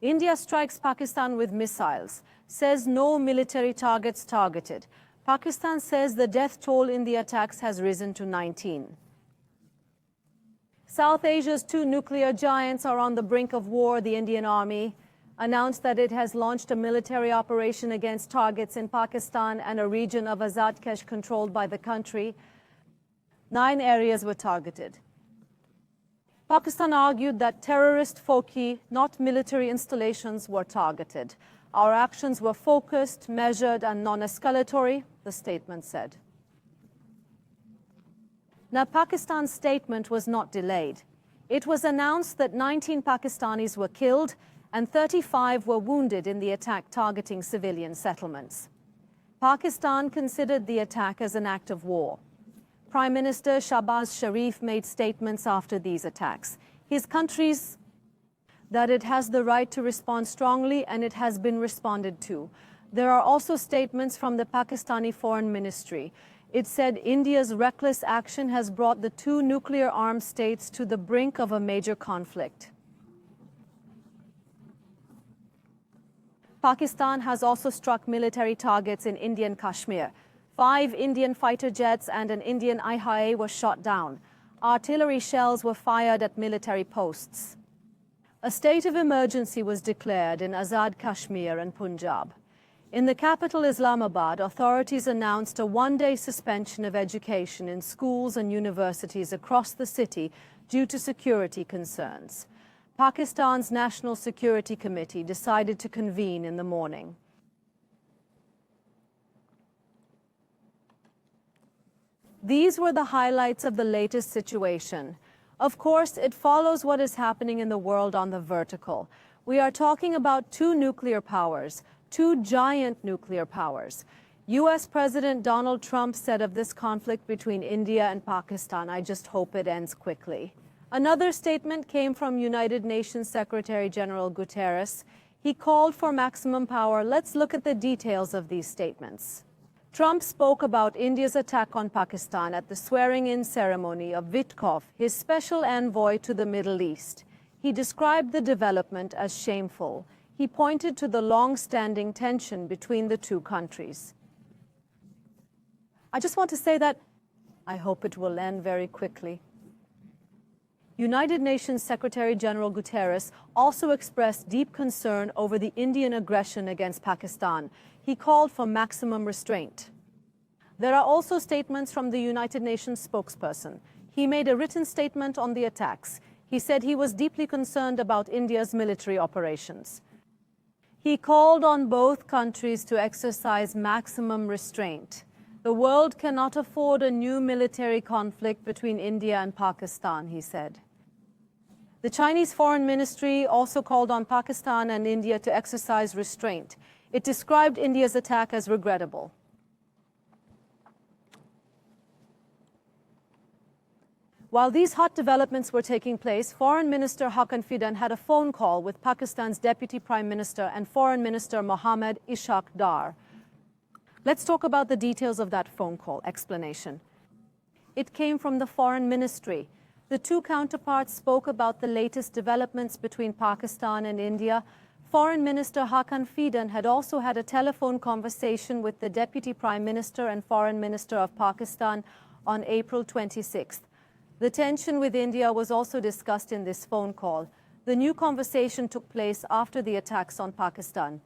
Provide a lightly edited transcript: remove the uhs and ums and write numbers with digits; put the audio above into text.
India strikes Pakistan with missiles, says no military targets targeted. Pakistan says the death toll in the attacks has risen to 19. South Asia's two nuclear giants are on the brink of war. The Indian Army announced that it has launched a military operation against targets in Pakistan and a region of Azad Kashmir controlled by the country. 9 areas were targeted. Pakistan argued that terrorist foci, not military installations, were targeted. Our actions were focused, measured, and non-escalatory, the statement said. Now, Pakistan's statement was not delayed. It was announced that 19 Pakistanis were killed and 35 were wounded in the attack targeting civilian settlements. Pakistan considered the attack as an act of war. Prime Minister Shahbaz Sharif made statements after these attacks. His country's that it has the right to respond strongly and it has been responded to. There are also statements from the Pakistani Foreign Ministry. It said India's reckless action has brought the two nuclear-armed states to the brink of a major conflict. Pakistan has also struck military targets in Indian Kashmir. 5 Indian fighter jets and an Indian IHA were shot down. Artillery shells were fired at military posts. A state of emergency was declared in Azad Kashmir and Punjab. In the capital Islamabad, authorities announced a one-day suspension of education in schools and universities across the city due to security concerns. Pakistan's National Security Committee decided to convene in the morning. These were the highlights of the latest situation. Of course, it follows what is happening in the world on the vertical. We are talking about 2 nuclear powers, 2 giant nuclear powers. U.S. President Donald Trump said of this conflict between India and Pakistan, "I just hope it ends quickly." Another statement came from United Nations Secretary General Guterres. He called for maximum power. Let's look at the details of these statements. Trump spoke about India's attack on Pakistan at the swearing-in ceremony of Witkoff, his special envoy to the Middle East. He described the development as shameful. He pointed to the long-standing tension between the two countries. I just want to say that I hope it will end very quickly. United Nations Secretary General Guterres also expressed deep concern over the Indian aggression against Pakistan. He called for maximum restraint. There are also statements from the United Nations spokesperson. He made a written statement on the attacks. He said he was deeply concerned about India's military operations. He called on both countries to exercise maximum restraint. The world cannot afford a new military conflict between India and Pakistan, he said. The Chinese Foreign Ministry also called on Pakistan and India to exercise restraint. It described India's attack as regrettable. While these hot developments were taking place, Foreign Minister Hakan Fidan had a phone call with Pakistan's Deputy Prime Minister and Foreign Minister Mohammad Ishaq Dar. Let's talk about the details of that phone call explanation. It came from the Foreign Ministry. The two counterparts spoke about the latest developments between Pakistan and India. Foreign Minister Hakan Fidan had also had a telephone conversation with the Deputy Prime Minister and Foreign Minister of Pakistan on April 26th. The tension with India was also discussed in this phone call. The new conversation took place after the attacks on Pakistan.